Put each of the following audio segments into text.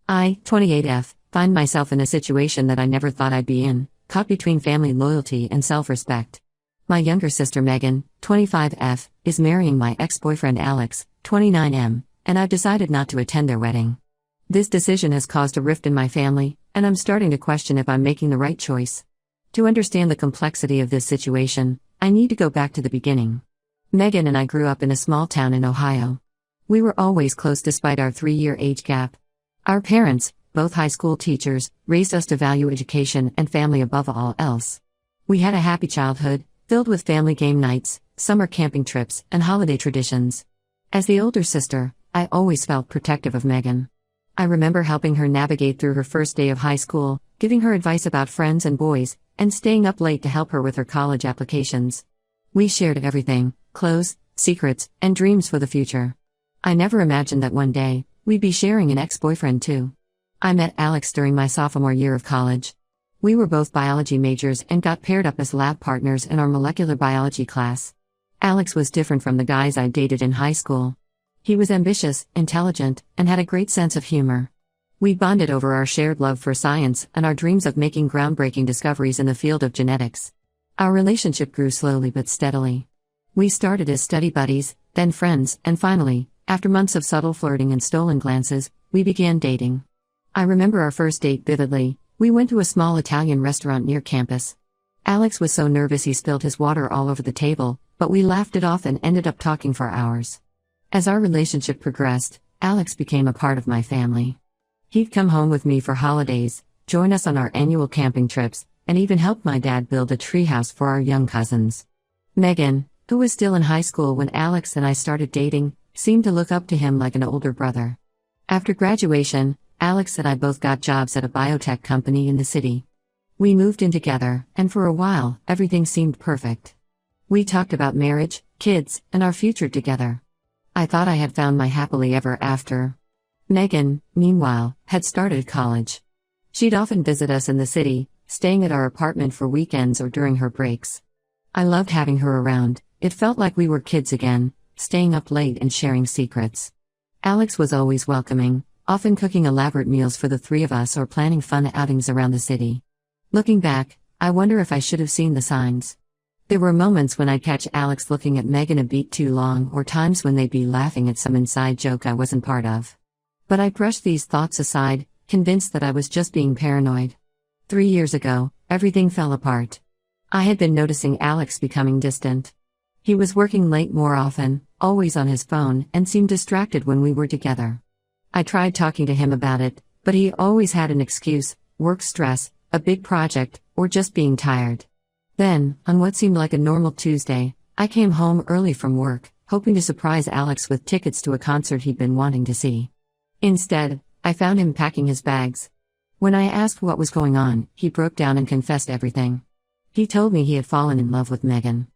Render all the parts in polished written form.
I, 28F, find myself in a situation that I never thought I'd be in, caught between family loyalty and self-respect. My younger sister Megan, 25F, is marrying my ex-boyfriend Alex, 29M, and I've decided not to attend their wedding. This decision has caused a rift in my family, and I'm starting to question if I'm making the right choice. To understand the complexity of this situation, I need to go back to the beginning. Megan and I grew up in a small town in Ohio. We were always close despite our 3-year age gap. Our parents, both high school teachers, raised us to value education and family above all else. We had a happy childhood, filled with family game nights, summer camping trips, and holiday traditions. As the older sister, I always felt protective of Megan. I remember helping her navigate through her first day of high school, giving her advice about friends and boys, and staying up late to help her with her college applications. We shared everything: clothes, secrets, and dreams for the future. I never imagined that one day, we'd be sharing an ex-boyfriend too. I met Alex during my sophomore year of college. We were both biology majors and got paired up as lab partners in our molecular biology class. Alex was different from the guys I dated in high school. He was ambitious, intelligent, and had a great sense of humor. We bonded over our shared love for science and our dreams of making groundbreaking discoveries in the field of genetics. Our relationship grew slowly but steadily. We started as study buddies, then friends, and finally, after months of subtle flirting and stolen glances, we began dating. I remember our first date vividly. We went to a small Italian restaurant near campus. Alex was so nervous he spilled his water all over the table, but we laughed it off and ended up talking for hours. As our relationship progressed, Alex became a part of my family. He'd come home with me for holidays, join us on our annual camping trips, and even help my dad build a treehouse for our young cousins. Megan, who was still in high school when Alex and I started dating, seemed to look up to him like an older brother. After graduation, Alex and I both got jobs at a biotech company in the city. We moved in together, and for a while, everything seemed perfect. We talked about marriage, kids, and our future together. I thought I had found my happily ever after. Megan, meanwhile, had started college. She'd often visit us in the city, staying at our apartment for weekends or during her breaks. I loved having her around. It felt like we were kids again, staying up late and sharing secrets. Alex was always welcoming, often cooking elaborate meals for the three of us or planning fun outings around the city. Looking back, I wonder if I should have seen the signs. There were moments when I'd catch Alex looking at Megan a beat too long, or times when they'd be laughing at some inside joke I wasn't part of. But I brushed these thoughts aside, convinced that I was just being paranoid. 3 years ago, everything fell apart. I had been noticing Alex becoming distant. He was working late more often, always on his phone, and seemed distracted when we were together. I tried talking to him about it, but he always had an excuse: work stress, a big project, or just being tired. Then, on what seemed like a normal Tuesday, I came home early from work, hoping to surprise Alex with tickets to a concert he'd been wanting to see. Instead, I found him packing his bags. When I asked what was going on, he broke down and confessed everything. He told me he had fallen in love with Megan.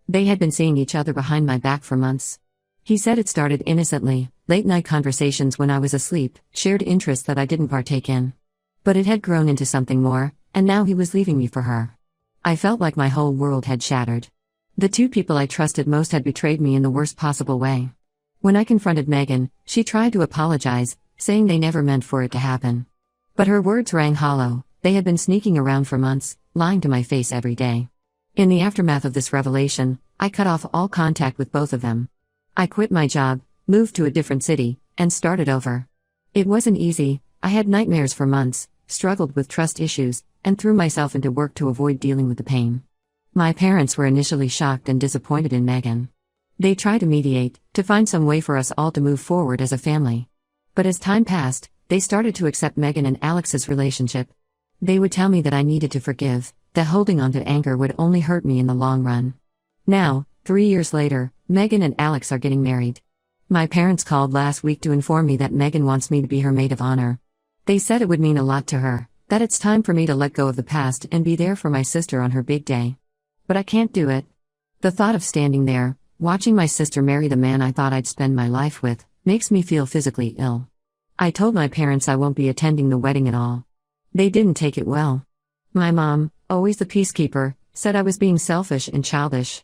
They had been seeing each other behind my back for months. He said it started innocently, late-night conversations when I was asleep, shared interests that I didn't partake in. But it had grown into something more, and now he was leaving me for her. I felt like my whole world had shattered. The two people I trusted most had betrayed me in the worst possible way. When I confronted Megan, she tried to apologize, saying they never meant for it to happen. But her words rang hollow. They had been sneaking around for months, lying to my face every day. In the aftermath of this revelation, I cut off all contact with both of them. I quit my job, moved to a different city, and started over. It wasn't easy. I had nightmares for months, struggled with trust issues, and threw myself into work to avoid dealing with the pain. My parents were initially shocked and disappointed in Megan. They tried to mediate, to find some way for us all to move forward as a family. But as time passed, they started to accept Megan and Alex's relationship. They would tell me that I needed to forgive, that holding on to anger would only hurt me in the long run. Now, 3 years later, Megan and Alex are getting married. My parents called last week to inform me that Megan wants me to be her maid of honor. They said it would mean a lot to her, that it's time for me to let go of the past and be there for my sister on her big day. But I can't do it. The thought of standing there, watching my sister marry the man I thought I'd spend my life with, makes me feel physically ill. I told my parents I won't be attending the wedding at all. They didn't take it well. My mom, always the peacekeeper, said I was being selfish and childish.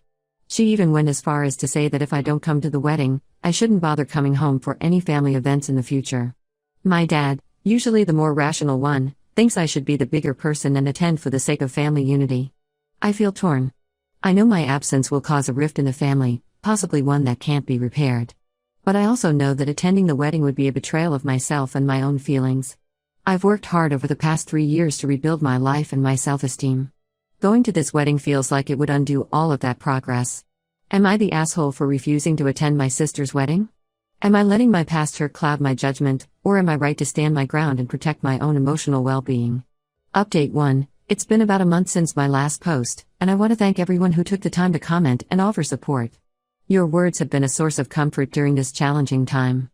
She even went as far as to say that if I don't come to the wedding, I shouldn't bother coming home for any family events in the future. My dad, Usually the more rational one, thinks I should be the bigger person and attend for the sake of family unity. I feel torn. I know my absence will cause a rift in the family, possibly one that can't be repaired. But I also know that attending the wedding would be a betrayal of myself and my own feelings. I've worked hard over the past 3 years to rebuild my life and my self-esteem. Going to this wedding feels like it would undo all of that progress. Am I the asshole for refusing to attend my sister's wedding? Am I letting my past hurt cloud my judgment, or am I right to stand my ground and protect my own emotional well-being? Update 1. It's been about a month since my last post, and I want to thank everyone who took the time to comment and offer support. Your words have been a source of comfort during this challenging time.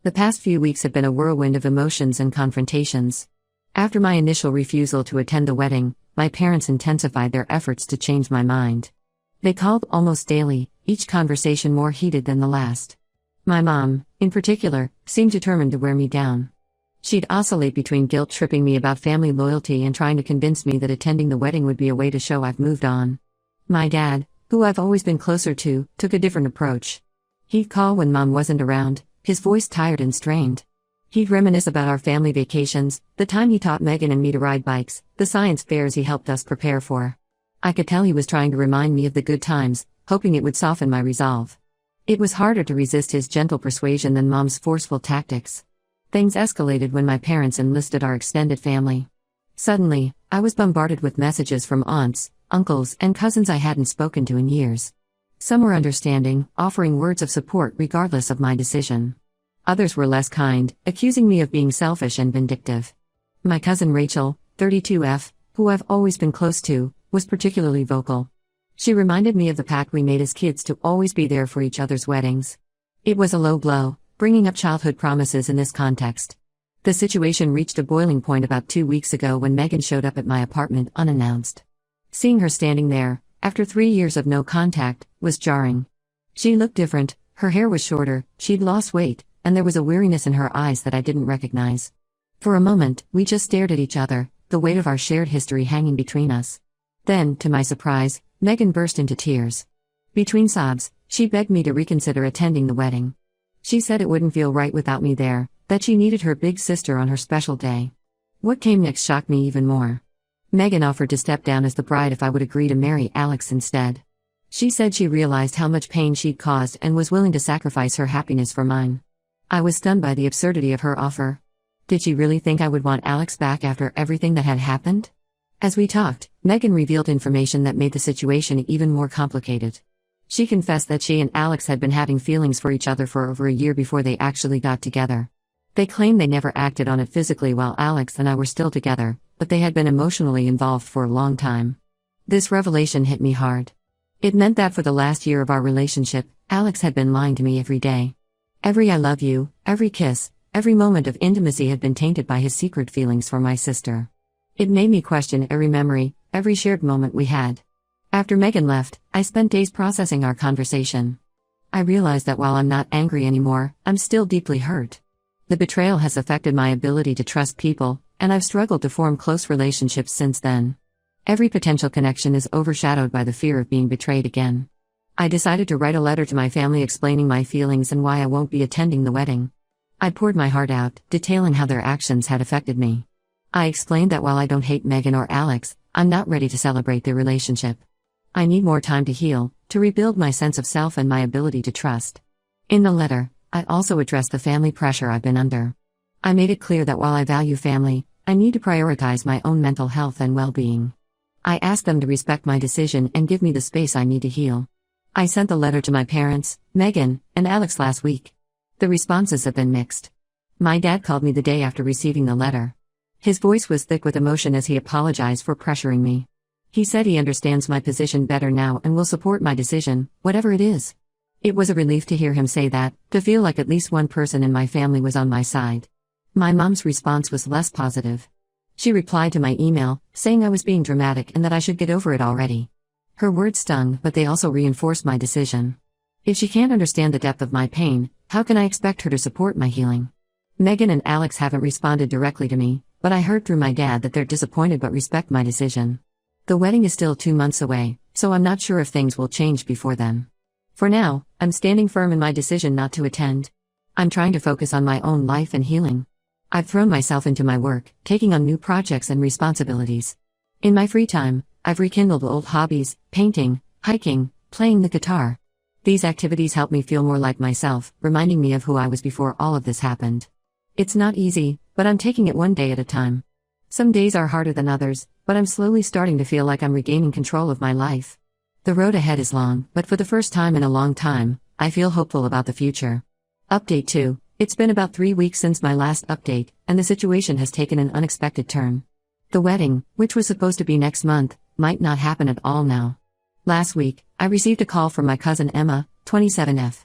The past few weeks have been a whirlwind of emotions and confrontations. After my initial refusal to attend the wedding, my parents intensified their efforts to change my mind. They called almost daily, each conversation more heated than the last. My mom, in particular, seemed determined to wear me down. She'd oscillate between guilt-tripping me about family loyalty and trying to convince me that attending the wedding would be a way to show I've moved on. My dad, who I've always been closer to, took a different approach. He'd call when Mom wasn't around, his voice tired and strained. He'd reminisce about our family vacations, the time he taught Megan and me to ride bikes, the science fairs he helped us prepare for. I could tell he was trying to remind me of the good times, hoping it would soften my resolve. It was harder to resist his gentle persuasion than Mom's forceful tactics. Things escalated when my parents enlisted our extended family. Suddenly, I was bombarded with messages from aunts, uncles, and cousins I hadn't spoken to in years. Some were understanding, offering words of support regardless of my decision. Others were less kind, accusing me of being selfish and vindictive. My cousin Rachel, 32F, who I've always been close to, was particularly vocal. She reminded me of the pact we made as kids to always be there for each other's weddings. It was a low blow, bringing up childhood promises in this context. The situation reached a boiling point about 2 weeks ago when Megan showed up at my apartment unannounced. Seeing her standing there, after 3 years of no contact, was jarring. She looked different, her hair was shorter, she'd lost weight, and there was a weariness in her eyes that I didn't recognize. For a moment, we just stared at each other, the weight of our shared history hanging between us. Then, to my surprise, Megan burst into tears. Between sobs, she begged me to reconsider attending the wedding. She said it wouldn't feel right without me there, that she needed her big sister on her special day. What came next shocked me even more. Megan offered to step down as the bride if I would agree to marry Alex instead. She said she realized how much pain she'd caused and was willing to sacrifice her happiness for mine. I was stunned by the absurdity of her offer. Did she really think I would want Alex back after everything that had happened? As we talked, Megan revealed information that made the situation even more complicated. She confessed that she and Alex had been having feelings for each other for over a year before they actually got together. They claimed they never acted on it physically while Alex and I were still together, but they had been emotionally involved for a long time. This revelation hit me hard. It meant that for the last year of our relationship, Alex had been lying to me every day. Every I love you, every kiss, every moment of intimacy had been tainted by his secret feelings for my sister. It made me question every memory, every shared moment we had. After Megan left, I spent days processing our conversation. I realized that while I'm not angry anymore, I'm still deeply hurt. The betrayal has affected my ability to trust people, and I've struggled to form close relationships since then. Every potential connection is overshadowed by the fear of being betrayed again. I decided to write a letter to my family explaining my feelings and why I won't be attending the wedding. I poured my heart out, detailing how their actions had affected me. I explained that while I don't hate Megan or Alex, I'm not ready to celebrate their relationship. I need more time to heal, to rebuild my sense of self and my ability to trust. In the letter, I also addressed the family pressure I've been under. I made it clear that while I value family, I need to prioritize my own mental health and well-being. I asked them to respect my decision and give me the space I need to heal. I sent the letter to my parents, Megan, and Alex last week. The responses have been mixed. My dad called me the day after receiving the letter. His voice was thick with emotion as he apologized for pressuring me. He said he understands my position better now and will support my decision, whatever it is. It was a relief to hear him say that, to feel like at least one person in my family was on my side. My mom's response was less positive. She replied to my email, saying I was being dramatic and that I should get over it already. Her words stung, but they also reinforced my decision. If she can't understand the depth of my pain, how can I expect her to support my healing? Megan and Alex haven't responded directly to me, but I heard through my dad that they're disappointed but respect my decision. The wedding is still 2 months away, so I'm not sure if things will change before then. For now, I'm standing firm in my decision not to attend. I'm trying to focus on my own life and healing. I've thrown myself into my work, taking on new projects and responsibilities. In my free time, I've rekindled old hobbies, painting, hiking, playing the guitar. These activities help me feel more like myself, reminding me of who I was before all of this happened. It's not easy, but I'm taking it one day at a time. Some days are harder than others, but I'm slowly starting to feel like I'm regaining control of my life. The road ahead is long, but for the first time in a long time, I feel hopeful about the future. Update 2. It's been about 3 weeks since my last update, and the situation has taken an unexpected turn. The wedding, which was supposed to be next month, might not happen at all now. Last week, I received a call from my cousin Emma, 27F.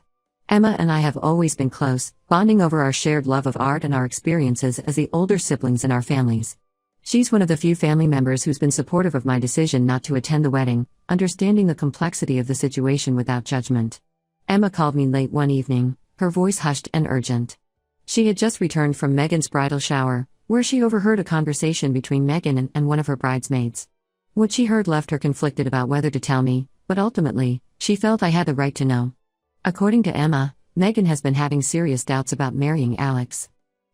Emma and I have always been close, bonding over our shared love of art and our experiences as the older siblings in our families. She's one of the few family members who's been supportive of my decision not to attend the wedding, understanding the complexity of the situation without judgment. Emma called me late one evening, her voice hushed and urgent. She had just returned from Megan's bridal shower, where she overheard a conversation between Megan and one of her bridesmaids. What she heard left her conflicted about whether to tell me, but ultimately, she felt I had the right to know. According to Emma, Megan has been having serious doubts about marrying Alex.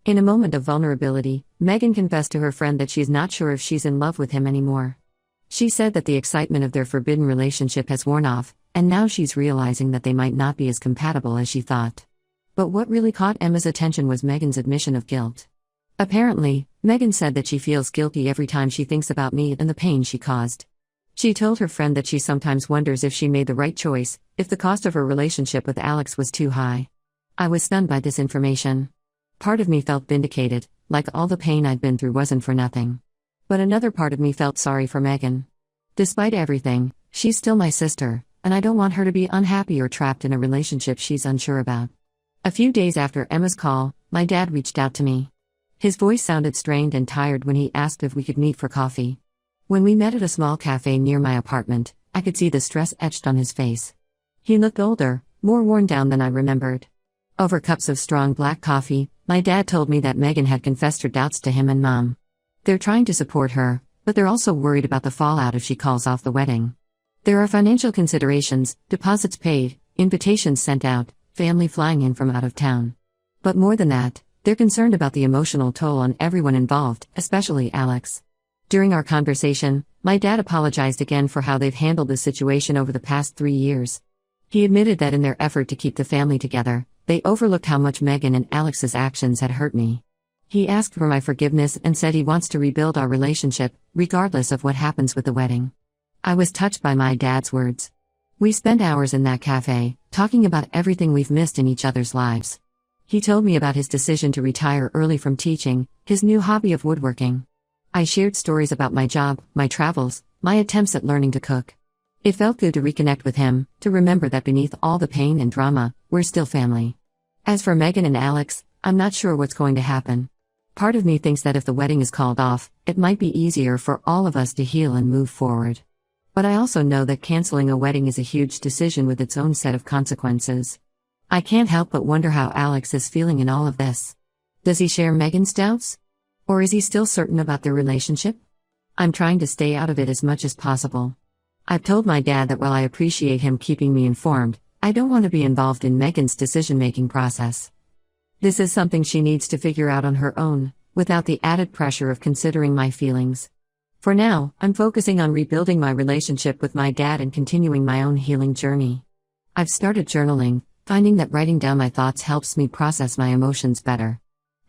In a moment of vulnerability, Megan confessed to her friend that she's not sure if she's in love with him anymore. She said that the excitement of their forbidden relationship has worn off, and now she's realizing that they might not be as compatible as she thought. But what really caught Emma's attention was Megan's admission of guilt. Apparently, Megan said that she feels guilty every time she thinks about me and the pain she caused. She told her friend that she sometimes wonders if she made the right choice, if the cost of her relationship with Alex was too high. I was stunned by this information. Part of me felt vindicated, like all the pain I'd been through wasn't for nothing. But another part of me felt sorry for Megan. Despite everything, she's still my sister, and I don't want her to be unhappy or trapped in a relationship she's unsure about. A few days after Emma's call, my dad reached out to me. His voice sounded strained and tired when he asked if we could meet for coffee. When we met at a small cafe near my apartment, I could see the stress etched on his face. He looked older, more worn down than I remembered. Over cups of strong black coffee, my dad told me that Megan had confessed her doubts to him and Mom. They're trying to support her, but they're also worried about the fallout if she calls off the wedding. There are financial considerations, deposits paid, invitations sent out, family flying in from out of town. But more than that, they're concerned about the emotional toll on everyone involved, especially Alex. During our conversation, my dad apologized again for how they've handled the situation over the past 3 years. He admitted that in their effort to keep the family together, they overlooked how much Megan and Alex's actions had hurt me. He asked for my forgiveness and said he wants to rebuild our relationship, regardless of what happens with the wedding. I was touched by my dad's words. We spent hours in that cafe, talking about everything we've missed in each other's lives. He told me about his decision to retire early from teaching, his new hobby of woodworking. I shared stories about my job, my travels, my attempts at learning to cook. It felt good to reconnect with him, to remember that beneath all the pain and drama, we're still family. As for Megan and Alex, I'm not sure what's going to happen. Part of me thinks that if the wedding is called off, it might be easier for all of us to heal and move forward. But I also know that canceling a wedding is a huge decision with its own set of consequences. I can't help but wonder how Alex is feeling in all of this. Does he share Megan's doubts? Or is he still certain about their relationship? I'm trying to stay out of it as much as possible. I've told my dad that while I appreciate him keeping me informed, I don't want to be involved in Megan's decision-making process. This is something she needs to figure out on her own, without the added pressure of considering my feelings. For now, I'm focusing on rebuilding my relationship with my dad and continuing my own healing journey. I've started journaling, finding that writing down my thoughts helps me process my emotions better.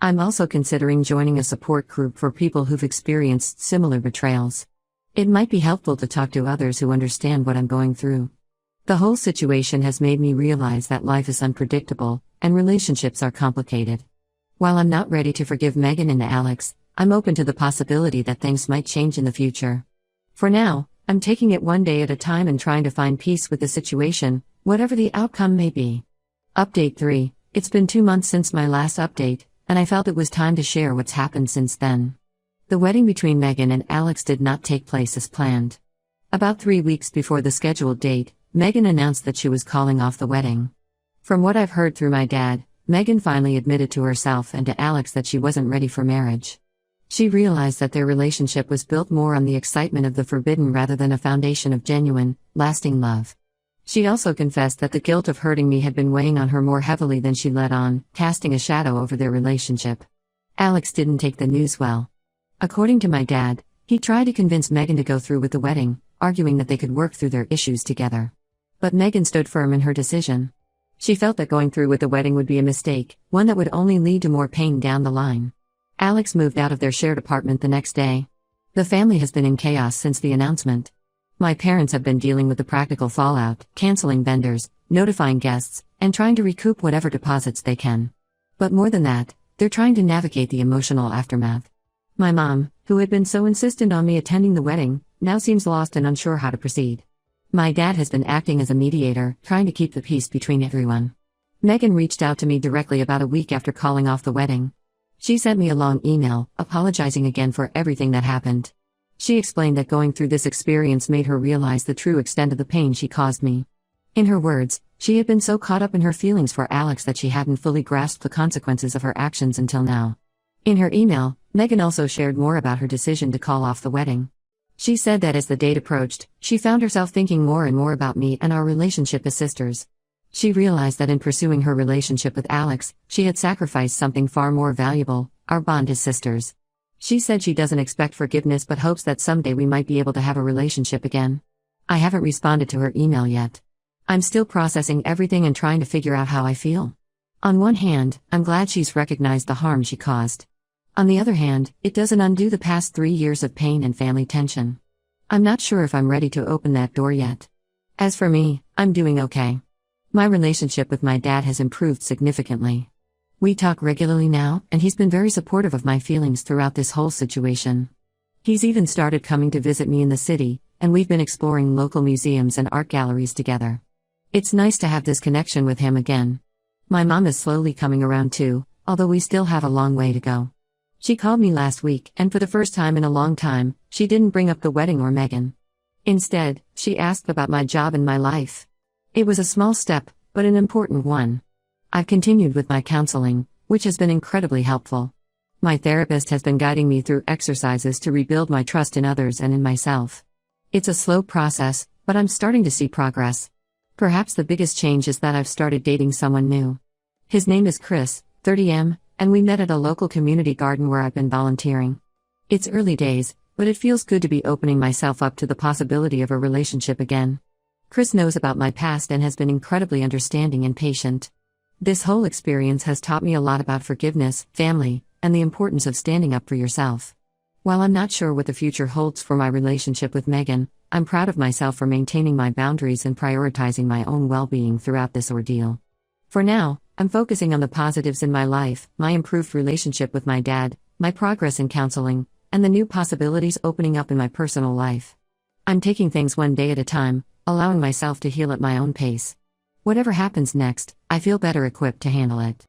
I'm also considering joining a support group for people who've experienced similar betrayals. It might be helpful to talk to others who understand what I'm going through. The whole situation has made me realize that life is unpredictable, and relationships are complicated. While I'm not ready to forgive Megan and Alex, I'm open to the possibility that things might change in the future. For now, I'm taking it one day at a time and trying to find peace with the situation, whatever the outcome may be. Update 3. It's been 2 months since my last update, and I felt it was time to share what's happened since then. The wedding between Megan and Alex did not take place as planned. About 3 weeks before the scheduled date, Megan announced that she was calling off the wedding. From what I've heard through my dad, Megan finally admitted to herself and to Alex that she wasn't ready for marriage. She realized that their relationship was built more on the excitement of the forbidden rather than a foundation of genuine, lasting love. She also confessed that the guilt of hurting me had been weighing on her more heavily than she let on, casting a shadow over their relationship. Alex didn't take the news well. According to my dad, he tried to convince Megan to go through with the wedding, arguing that they could work through their issues together. But Megan stood firm in her decision. She felt that going through with the wedding would be a mistake, one that would only lead to more pain down the line. Alex moved out of their shared apartment the next day. The family has been in chaos since the announcement. My parents have been dealing with the practical fallout, canceling vendors, notifying guests, and trying to recoup whatever deposits they can. But more than that, they're trying to navigate the emotional aftermath. My mom, who had been so insistent on me attending the wedding, now seems lost and unsure how to proceed. My dad has been acting as a mediator, trying to keep the peace between everyone. Megan reached out to me directly about a week after calling off the wedding. She sent me a long email, apologizing again for everything that happened. She explained that going through this experience made her realize the true extent of the pain she caused me. In her words, she had been so caught up in her feelings for Alex that she hadn't fully grasped the consequences of her actions until now. In her email, Megan also shared more about her decision to call off the wedding. She said that as the date approached, she found herself thinking more and more about me and our relationship as sisters. She realized that in pursuing her relationship with Alex, she had sacrificed something far more valuable, our bond as sisters. She said she doesn't expect forgiveness but hopes that someday we might be able to have a relationship again. I haven't responded to her email yet. I'm still processing everything and trying to figure out how I feel. On one hand, I'm glad she's recognized the harm she caused. On the other hand, it doesn't undo the past 3 years of pain and family tension. I'm not sure if I'm ready to open that door yet. As for me, I'm doing okay. My relationship with my dad has improved significantly. We talk regularly now, and he's been very supportive of my feelings throughout this whole situation. He's even started coming to visit me in the city, and we've been exploring local museums and art galleries together. It's nice to have this connection with him again. My mom is slowly coming around too, although we still have a long way to go. She called me last week, and for the first time in a long time, she didn't bring up the wedding or Megan. Instead, she asked about my job and my life. It was a small step, but an important one. I've continued with my counseling, which has been incredibly helpful. My therapist has been guiding me through exercises to rebuild my trust in others and in myself. It's a slow process, but I'm starting to see progress. Perhaps the biggest change is that I've started dating someone new. His name is Chris, 30M, and we met at a local community garden where I've been volunteering. It's early days, but it feels good to be opening myself up to the possibility of a relationship again. Chris knows about my past and has been incredibly understanding and patient. This whole experience has taught me a lot about forgiveness, family, and the importance of standing up for yourself. While I'm not sure what the future holds for my relationship with Megan, I'm proud of myself for maintaining my boundaries and prioritizing my own well-being throughout this ordeal. For now, I'm focusing on the positives in my life, my improved relationship with my dad, my progress in counseling, and the new possibilities opening up in my personal life. I'm taking things one day at a time, allowing myself to heal at my own pace. Whatever happens next, I feel better equipped to handle it.